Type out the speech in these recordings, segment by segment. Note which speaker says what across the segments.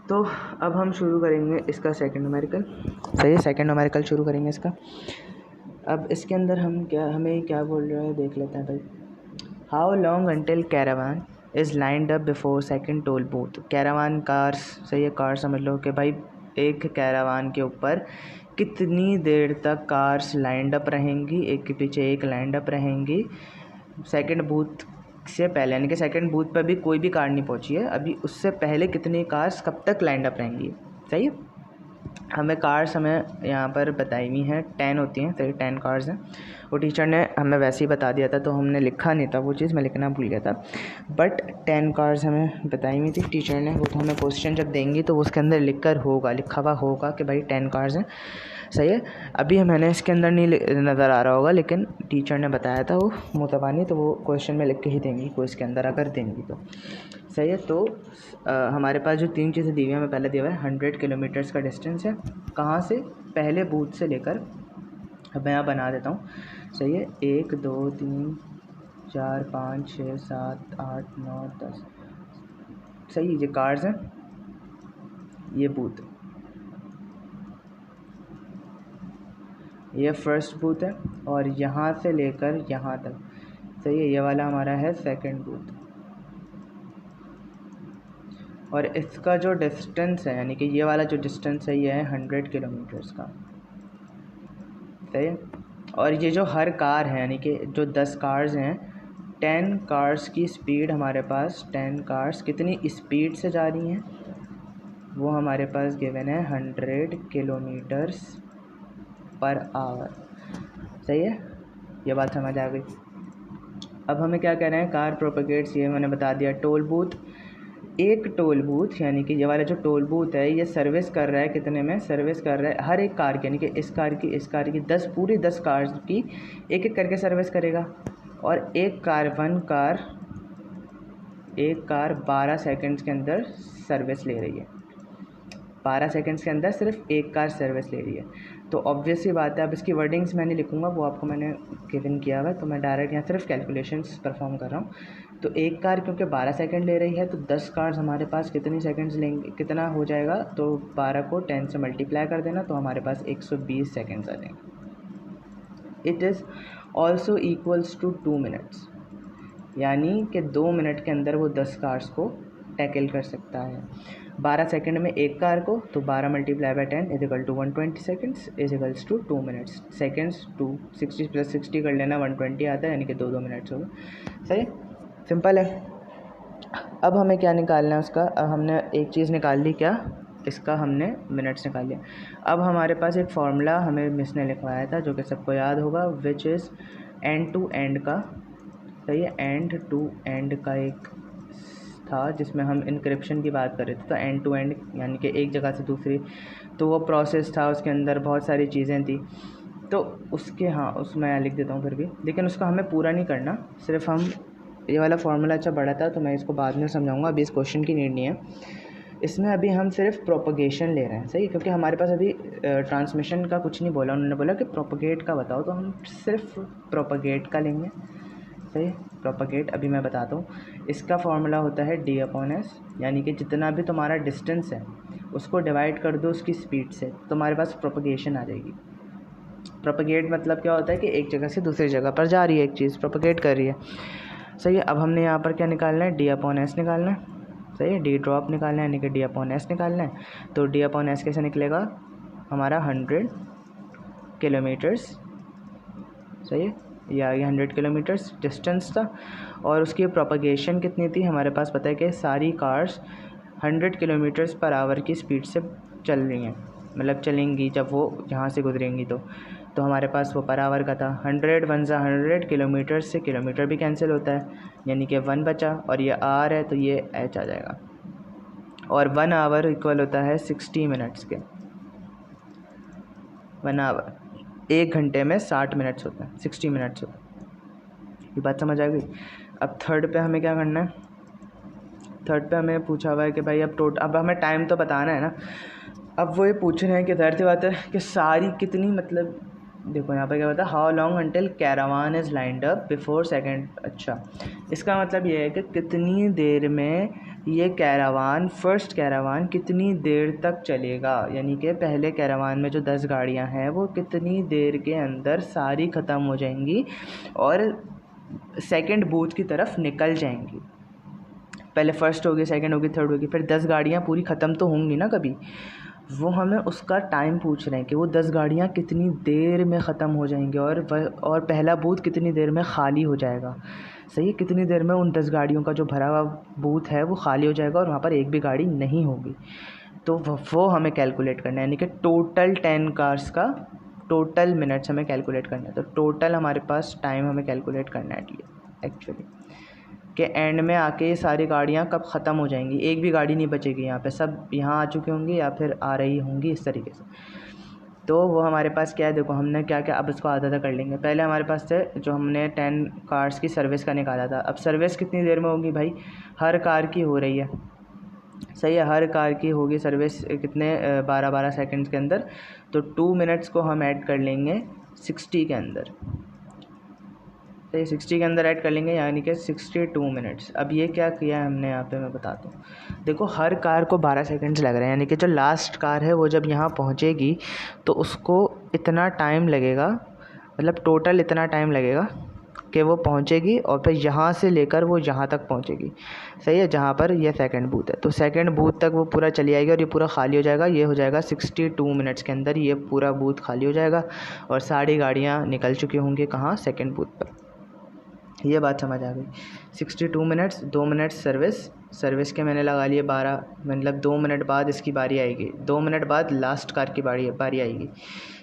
Speaker 1: तो अब हम शुरू करेंगे इसका सेकंड न्यूमेरिकल। सही है, सेकंड न्यूमेरिकल शुरू करेंगे इसका। अब इसके अंदर हमें क्या बोल रहे हैं देख लेते हैं भाई। How long until caravan is lined up before second toll booth. Caravan cars, सही है, कार समझ लो कि भाई एक कैरावान के ऊपर कितनी देर तक कार्स लाइंड अप रहेंगी, एक के पीछे एक लाइंड अप रहेंगी सेकंड बूथ से पहले, यानी कि सेकंड बूथ पर भी कोई भी कार नहीं पहुंची है अभी, उससे पहले कितनी कार्स कब तक लाइंड अप रहेंगी। सही है, हमें कार्स हमें यहाँ पर बताई हुई हैं 10 होती हैं। सही, 10 कार्स हैं। वो टीचर ने हमें वैसे ही बता दिया था तो हमने लिखा नहीं था, वो चीज़ मैं लिखना भूल गया था, बट 10 कार्स हमें बताई हुई थी टीचर ने। वो तो हमें क्वेश्चन जब देंगी तो उसके अंदर लिखा हुआ होगा कि भाई 10 कार्स हैं। सही है, अभी मैंने इसके अंदर नहीं नज़र आ रहा होगा, लेकिन टीचर ने बताया था वो मुतबानी, तो वो क्वेश्चन में लिख के ही देंगी कोई इसके अंदर अगर देंगी तो। सही है, तो हमारे पास जो 3 चीज़ें दी हुई हैं, हमें पहले दिया हुआ है 100 किलोमीटर्स का डिस्टेंस है। कहाँ से, पहले बूथ से लेकर, अब मैं यहाँ बना देता हूँ। सही है, 1 2 3 4 5 6 7 8 9 10। सही, ये कार्स हैं, ये बूथ, ये फर्स्ट बूथ है, और यहाँ से लेकर यहाँ तक। सही है, ये वाला हमारा है सेकंड बूथ, और इसका जो डिस्टेंस है, यानी कि ये वाला जो डिस्टेंस है, ये है 100 किलोमीटर्स का। सही है, और ये जो हर कार है, यानी कि जो 10 कार्स हैं, 10 कार्स की स्पीड हमारे पास, 10 कार्स कितनी स्पीड से जा रही हैं, वो हमारे पास गिवन है 100 किलोमीटर्स पर आवर। सही है, ये बात समझ आ गई। अब हमें क्या कह रहे हैं, कार प्रोपेगेट्स, ये मैंने बता दिया। टोल बूथ, एक टोल बूथ, यानी कि ये वाला जो टोल बूथ है, ये सर्विस कर रहा है कितने में, सर्विस कर रहा है हर एक कार की, यानी कि इस कार की 10 पूरी 10 कार्स की एक एक करके सर्विस करेगा। और एक कार 12 सेकंड्स के अंदर सर्विस ले रही है। 12 सेकंड्स के अंदर सिर्फ एक कार सर्विस ले रही है, तो ऑब्वियस सी बात है। अब इसकी वर्डिंग्स मैं नहीं लिखूँगा, वो आपको मैंने गिवन किया हुआ है, तो मैं डायरेक्ट यहाँ सिर्फ कैलकुलेशंस परफॉर्म कर रहा हूँ। तो एक कार क्योंकि 12 सेकंड ले रही है, तो 10 कार्स हमारे पास कितनी सेकंड्स लेंगे, कितना हो जाएगा, तो 12 को 10 से मल्टीप्लाई कर देना, तो हमारे पास 120 सेकेंड्स आ जाएंगे। It is also equals to 2 minutes, यानी कि 2 मिनट के अंदर वो 10 कार्स को टैकल कर सकता है। 12 सेकंड में एक कार को, तो 12 multiply by 10 is equal to 120 seconds is equals to 2 minutes. Seconds 260 plus 60 कर लेना, 120 आता है, यानी कि 2 मिनट्स होगा। सही, सिंपल है। अब हमें क्या निकालना है उसका, अब हमने एक चीज़ निकाल ली, क्या, इसका हमने मिनट्स निकाल लिया। अब हमारे पास एक फार्मूला हमें मिस ने लिखवाया था, जो कि सबको याद होगा, which is end to end का। सही है, एंड टू एंड का एक था जिसमें हम इनक्रिप्शन की बात कर रहे थे, तो एंड टू एंड यानी कि एक जगह से दूसरी, तो वो प्रोसेस था, उसके अंदर बहुत सारी चीज़ें थी, तो उसके, हाँ, उसमें लिख देता हूँ फिर भी, लेकिन उसका हमें पूरा नहीं करना, सिर्फ हम ये वाला फार्मूला अच्छा बड़ा था, तो मैं इसको बाद में समझाऊंगा, अभी इस क्वेश्चन की नीड नहीं है। इसमें अभी हम सिर्फ प्रोपगेशन ले रहे हैं। सही, क्योंकि हमारे पास अभी ट्रांसमिशन का कुछ नहीं बोला, उन्होंने बोला कि प्रोपगेट का बताओ, तो हम सिर्फ प्रोपगेट का लेंगे। सही, प्रोपगेट अभी मैं बताता हूँ। इसका फार्मूला होता है d/s, यानी कि जितना भी तुम्हारा डिस्टेंस है उसको डिवाइड कर दो उसकी स्पीड से, तो तुम्हारे पास प्रोपगेशन आ जाएगी। प्रोपगेट मतलब क्या होता है कि एक जगह से दूसरी जगह पर जा रही है एक चीज़, प्रोपगेट कर रही है। सही है, अब हमने यहाँ पर क्या निकालना है, d/s निकालना है। सही है, डी ड्रॉप निकालना है, यानी कि d/s निकालना है, तो d/s कैसे निकलेगा हमारा 100 किलोमीटर्स। सही है, या ये 100 किलोमीटर्स डिस्टेंस था, और उसकी प्रोपगेशन कितनी थी, हमारे पास पता है कि सारी कार्स 100 किलोमीटर्स पर आवर की स्पीड से चल रही हैं, मतलब चलेंगी जब वो यहाँ से गुजरेंगी, तो हमारे पास वो पर आवर का था। 100 वन ज़ा 100, किलोमीटर से किलोमीटर भी कैंसिल होता है, यानी कि 1 बचा, और ये आर है तो ये एच आ जाएगा, और 1 आवर इक्वल होता है 60 मिनट्स के। 1 आवर 1 घंटे में 60 मिनट्स होते हैं, 60 मिनट्स होते हैं। ये बात समझ आ गई। अब थर्ड पे हमें क्या करना है, थर्ड पे हमें पूछा हुआ है कि भाई अब हमें टाइम तो बताना है ना। अब वो ये पूछ रहे हैं कि ज़ाहिर सी बात है कि सारी कितनी, मतलब देखो यहाँ पर क्या होता है, how long until caravan is lined up before second. अच्छा, इसका मतलब ये है कि कितनी देर में ये कैरावान फर्स्ट कैरावान कितनी देर तक चलेगा, यानी कि पहले कैरावान में जो 10 गाड़ियां हैं वो कितनी देर के अंदर सारी ख़त्म हो जाएंगी और सेकंड बूथ की तरफ निकल जाएंगी। पहले फर्स्ट होगी, सेकंड होगी, थर्ड होगी, फिर 10 गाड़ियां पूरी ख़त्म तो होंगी ना कभी, वो हमें उसका टाइम पूछ रहे हैं कि वो 10 गाड़ियाँ कितनी देर में ख़त्म हो जाएंगी और पहला बूथ कितनी देर में ख़ाली हो जाएगा। सही है, कितनी देर में उन 10 गाड़ियों का जो भरा हुआ बूथ है वो ख़ाली हो जाएगा और वहाँ पर एक भी गाड़ी नहीं होगी। तो वो हमें कैलकुलेट करना है, यानी कि टोटल 10 कार्स का टोटल मिनट्स हमें कैलकुलेट करना है। तो टोटल हमारे पास टाइम हमें कैलकुलेट करना है एक्चुअली कि एंड में आके ये सारी गाड़ियाँ कब ख़त्म हो जाएंगी, एक भी गाड़ी नहीं बचेगी यहाँ पे, सब यहाँ आ चुके होंगे या फिर आ रही होंगी इस तरीके से। तो वो हमारे पास क्या है, देखो हमने क्या क्या अब इसको आधा आधा कर लेंगे। पहले हमारे पास थे जो हमने 10 कार्स की सर्विस का निकाला था। अब सर्विस कितनी देर में होगी भाई, हर कार की हो रही है, सही है, हर कार की होगी सर्विस कितने 12-12 सेकंड्स के अंदर। तो 2 मिनट्स को हम ऐड कर लेंगे 60 के अंदर, तो ये 60 के अंदर ऐड कर लेंगे, यानी कि 62 मिनट्स। अब ये क्या किया है हमने यहाँ पे, मैं बताता हूँ। देखो हर कार को 12 सेकंड्स लग रहे हैं, यानी कि जो लास्ट कार है वो जब यहाँ पहुँचेगी तो उसको इतना टाइम लगेगा, मतलब टोटल इतना टाइम लगेगा कि वो पहुँचेगी और फिर यहाँ से लेकर वो यहाँ तक पहुँचेगी। सही है, जहाँ पर यह सेकंड बूथ है, तो सेकंड बूथ तक वो पूरा चली आएगी और ये पूरा खाली हो जाएगा। ये हो जाएगा 62 मिनट्स के अंदर ये पूरा बूथ खाली हो जाएगा और सारी गाड़ियाँ निकल चुकी होंगी कहाँ, सेकंड बूथ पर। ये बात समझ आ गई। 62 मिनट्स, 2 मिनट सर्विस के मैंने लगा लिए 12, मतलब 2 मिनट बाद इसकी बारी आएगी, 2 मिनट बाद लास्ट कार की बारी आएगी।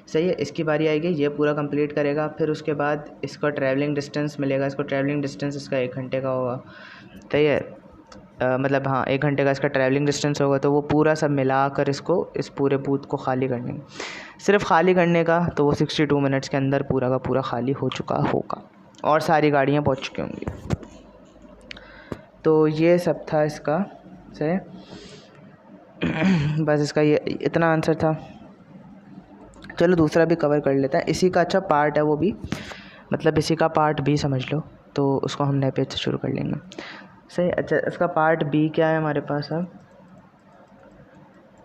Speaker 1: सही है, इसकी बारी आएगी, ये पूरा कंप्लीट करेगा। फिर उसके बाद इसका ट्रैवलिंग डिस्टेंस मिलेगा, इसको ट्रैवलिंग डिस्टेंस इसका 1 घंटे का होगा। सही है, मतलब हाँ 1 घंटे का इसका ट्रैवलिंग डिस्टेंस होगा। तो वो पूरा सब मिला कर इसको इस पूरे बूथ को खाली करने, सिर्फ खाली करने का, तो वो 62 मिनट्स के अंदर पूरा का पूरा खाली हो चुका होगा और सारी गाड़ियाँ पहुँच चुकी होंगी। तो ये सब था इसका, सही बस इसका ये इतना आंसर था। चलो दूसरा भी कवर कर लेते हैं, इसी का अच्छा पार्ट है वो भी, मतलब इसी का पार्ट बी समझ लो, तो उसको हम नए पेज से शुरू कर लेंगे। सही, अच्छा इसका पार्ट बी क्या है हमारे पास। अब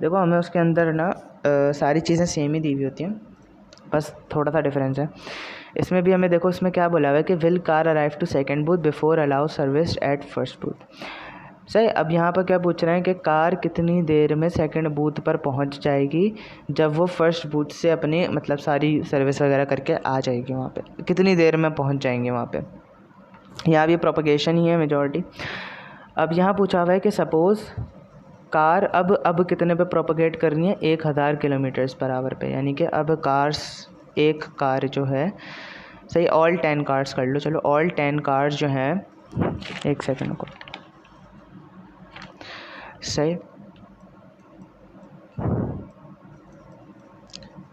Speaker 1: देखो हमें उसके अंदर ना सारी चीज़ें सेम ही दी हुई होती हैं, बस थोड़ा सा डिफरेंस है। इसमें भी हमें देखो इसमें क्या बोला हुआ है कि will car arrive to second booth before allow service at first booth. सही, अब यहाँ पर क्या पूछ रहे हैं कि कार कितनी देर में सेकंड बूथ पर पहुँच जाएगी जब वो फर्स्ट बूथ से अपनी मतलब सारी सर्विस वगैरह करके आ जाएगी, वहाँ पे कितनी देर में पहुँच जाएंगे वहाँ पे। यहाँ भी प्रोपगेशन ही है मेजॉरिटी। अब यहाँ पूछा हुआ है कि सपोज़ कार अब कितने पे प्रोपगेट करनी है, 1000 किलोमीटर्स पर आवर पे, यानी कि अब एक कार जो है, सही ऑल 10 कार्स कर लो, चलो ऑल 10 कार्स जो हैं, एक सेकंड को, सही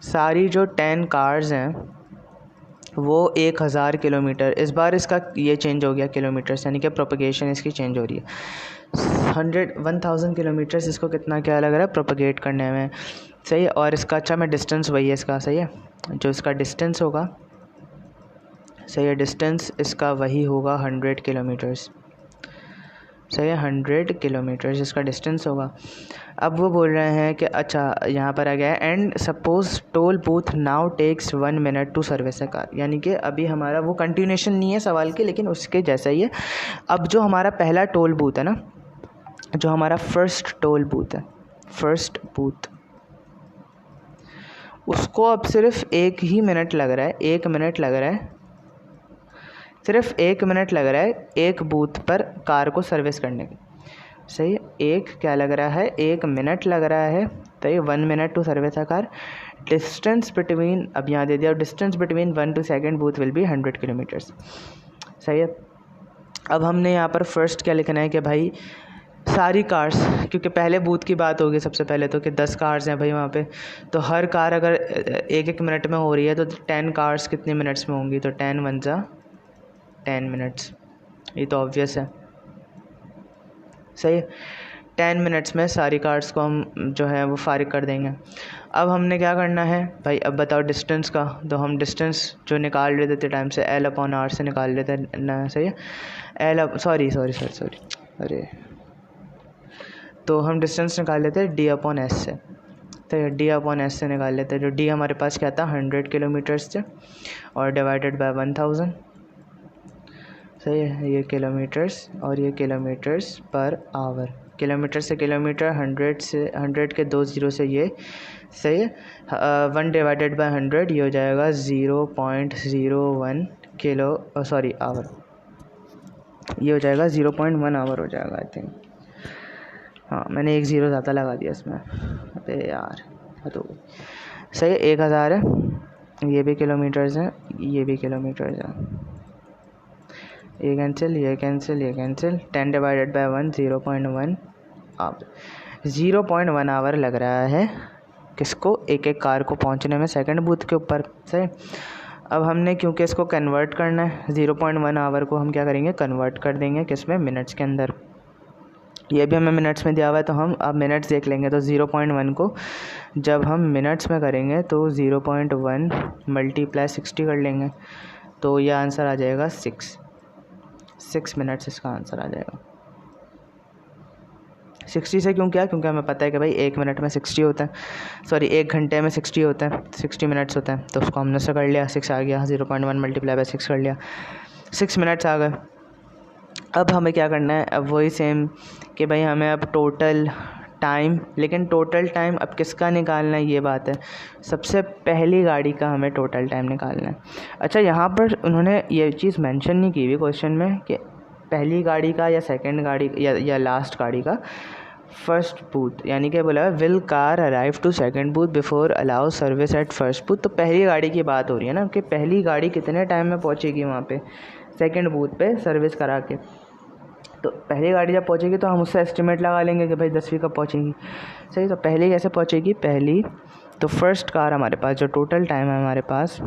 Speaker 1: सारी जो 10 कार्स हैं वो 1000 किलोमीटर, इस बार इसका ये चेंज हो गया किलोमीटर्स, यानी कि प्रोपगेशन इसकी चेंज हो रही है। 1000 किलोमीटर्स इसको कितना क्या लग रहा है प्रोपगेट करने में, सही है। और इसका अच्छा मैं डिस्टेंस वही है इसका, सही है, जो इसका डिस्टेंस होगा, सही है, डिस्टेंस इसका वही होगा 100 किलोमीटर्स, सही है, 100 किलोमीटर्स इसका डिस्टेंस होगा। अब वो बोल रहे हैं कि अच्छा यहाँ पर आ गया है and suppose toll booth now takes 1 minute to service a car, यानी कि अभी हमारा वो कंटिन्यूशन नहीं है सवाल के, लेकिन उसके जैसा ही है। अब जो हमारा पहला टोल बूथ है ना, जो हमारा फर्स्ट टोल बूथ है, फर्स्ट बूथ, उसको अब सिर्फ 1 ही मिनट लग रहा है, 1 मिनट लग रहा है, सिर्फ 1 मिनट लग रहा है एक बूथ पर कार को सर्विस करने की। सही है, एक क्या लग रहा है, 1 मिनट लग रहा है, तो ये 1 minute to service a car. Distance between, अब यहाँ दे दिया, distance between 1 to second booth will be 100 kilometres. सही है, अब हमने यहाँ पर फर्स्ट क्या लिखना है कि भाई सारी कार्स, क्योंकि पहले बूथ की बात होगी सबसे पहले तो, कि 10 कार्स हैं भाई वहाँ पे, तो हर कार अगर 1-1 मिनट में हो रही है तो 10 कार्स कितने मिनट्स में होंगी, तो 10 1 जा 10 मिनट्स, ये तो ऑब्वियस है। सही, 10 मिनट्स में सारी कार्स को हम जो है वो फारिग कर देंगे। अब हमने क्या करना है भाई, अब बताओ डिस्टेंस का, तो हम डिस्टेंस जो निकाल लेते थे टाइम से L/R से निकाल लेते ना, सही है, सॉरी अरे तो हम डिस्टेंस निकाल लेते हैं डी अपॉन एस से। तो ये डी अपॉन एस से निकाल लेते हैं, जो डी हमारे पास क्या था 100 किलोमीटर्स थे और डिवाइडेड बाय 1000। सही है, ये किलोमीटर्स और ये किलोमीटर्स पर आवर। किलोमीटर से किलोमीटर 100 से 100 के 2 ज़ीरो से ये। सही है, 1 डिवाइडेड बाय 100 ये हो जाएगा 0.01 किलो सॉरी आवर। ये हो जाएगा 0.1 आवर हो जाएगा आई थिंक। हाँ, मैंने 1 ज़ीरो ज़्यादा लगा दिया इसमें, अरे यार। तो सही है, 1000 है, ये भी किलोमीटर्स हैं, ये भी किलोमीटर्स हैं, ये कैंसिल, ये कैंसिल, ये cancel. 10 divided by 1 0.1 hour. 0.1 hour लग रहा है किसको, एक एक कार को पहुंचने में सेकंड बूथ के ऊपर। सही, अब हमने क्योंकि इसको कन्वर्ट करना है 0.1 आवर को हम क्या करेंगे, कन्वर्ट कर देंगे किस में, मिनट्स के अंदर। ये भी हमें मिनट्स में दिया हुआ है तो हम अब मिनट्स देख लेंगे। तो 0.1 को जब हम मिनट्स में करेंगे तो 0.1 मल्टीप्लाई 60 कर लेंगे, तो यह आंसर आ जाएगा 6 मिनट्स इसका आंसर आ जाएगा। 60 से क्यों किया, क्योंकि हमें पता है कि भाई 1 मिनट में 60 होता है, सॉरी 1 घंटे में 60 होता है, 60 मिनट्स होता है। तो उसको हमने से कर लिया, 6 आ गया, 0.1 मल्टीप्लाई बाय 6 कर लिया, 6 मिनट्स आ गए। अब हमें क्या करना है, अब वही सेम कि भाई हमें अब टोटल टाइम, लेकिन टोटल टाइम अब किसका निकालना है ये बात है। सबसे पहली गाड़ी का हमें टोटल टाइम निकालना है। अच्छा, यहाँ पर उन्होंने ये चीज़ मेंशन नहीं की हुई क्वेश्चन में कि पहली गाड़ी का या सेकंड गाड़ी या लास्ट गाड़ी का फर्स्ट बूथ, यानी कि बोला will car arrive to second booth before allow service at first booth. तो पहली गाड़ी की बात हो रही है ना कि पहली गाड़ी कितने टाइम में पहुँचेगी वहाँ पे सेकंड बूथ पे सर्विस करा के। तो पहली गाड़ी जब पहुँचेगी तो हम उससे एस्टिमेट लगा लेंगे कि भाई 10वीं कब पहुँचेगी। सही, तो पहली कैसे पहुँचेगी, पहली तो फर्स्ट कार हमारे पास जो टोटल टाइम है हमारे पास,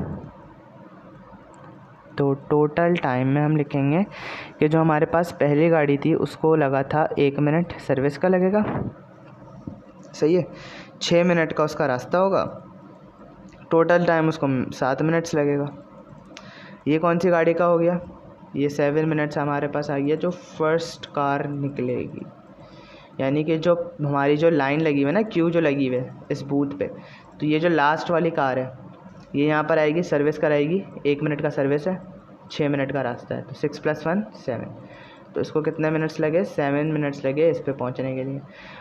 Speaker 1: तो टोटल टाइम में हम लिखेंगे कि जो हमारे पास पहली गाड़ी थी उसको लगा था 1 मिनट सर्विस का लगेगा। सही है, 6 मिनट का उसका रास्ता होगा, टोटल टाइम उसको 7 मिनट्स लगेगा। ये कौन सी गाड़ी का हो गया, ये 7 मिनट्स हमारे पास आ गया जो फर्स्ट कार निकलेगी। यानी कि जो हमारी जो लाइन लगी हुई है ना, क्यू जो लगी हुई है इस बूथ पे, तो ये जो लास्ट वाली कार है ये यहाँ पर आएगी, सर्विस कराएगी, 1 मिनट का सर्विस है, 6 मिनट का रास्ता है, तो 6 + 1 7। तो इसको कितने मिनट्स लगे, 7 मिनट्स लगे इस पे पहुँचने के लिए।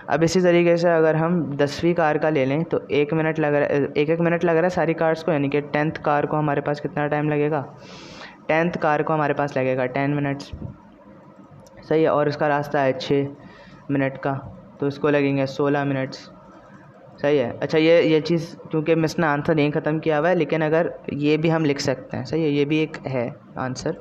Speaker 1: अब इसी तरीके से अगर हम 10वीं कार का ले लें तो 1 मिनट लग रहा है, 1 मिनट लग रहा है सारी कार्स को, यानी कि 10th कार को हमारे पास कितना टाइम लगेगा, 10th कार को हमारे पास लगेगा 10 मिनट्स। सही है, और इसका रास्ता है 6 मिनट का, तो इसको लगेंगे 16 मिनट्स। सही है। अच्छा, ये चीज़ क्योंकि मैं इसने आंसर नहीं ख़त्म किया हुआ है, लेकिन अगर ये भी हम लिख सकते हैं। सही है, ये भी एक है आंसर,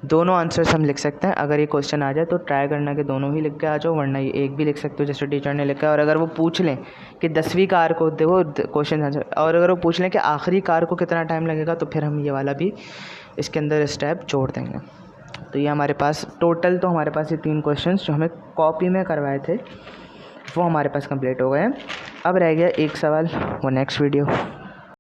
Speaker 1: दोनों आंसर्स हम लिख सकते हैं। अगर ये क्वेश्चन आ जाए तो ट्राई करना कि दोनों ही लिख के आ जाओ, वरना ये एक भी लिख सकते हो जैसे टीचर ने लिखा है। और अगर वो पूछ लें कि 10वीं कार को, देखो क्वेश्चन आंसर, और अगर वो पूछ लें कि आखिरी कार को कितना टाइम लगेगा, तो फिर हम ये वाला भी इसके अंदर स्टेप जोड़ देंगे। तो ये हमारे पास टोटल, तो हमारे पास ये 3 क्वेश्चन जो हमें कॉपी में करवाए थे वो हमारे पास कंप्लीट हो गए हैं। अब रह गया एक सवाल, वो नेक्स्ट वीडियो।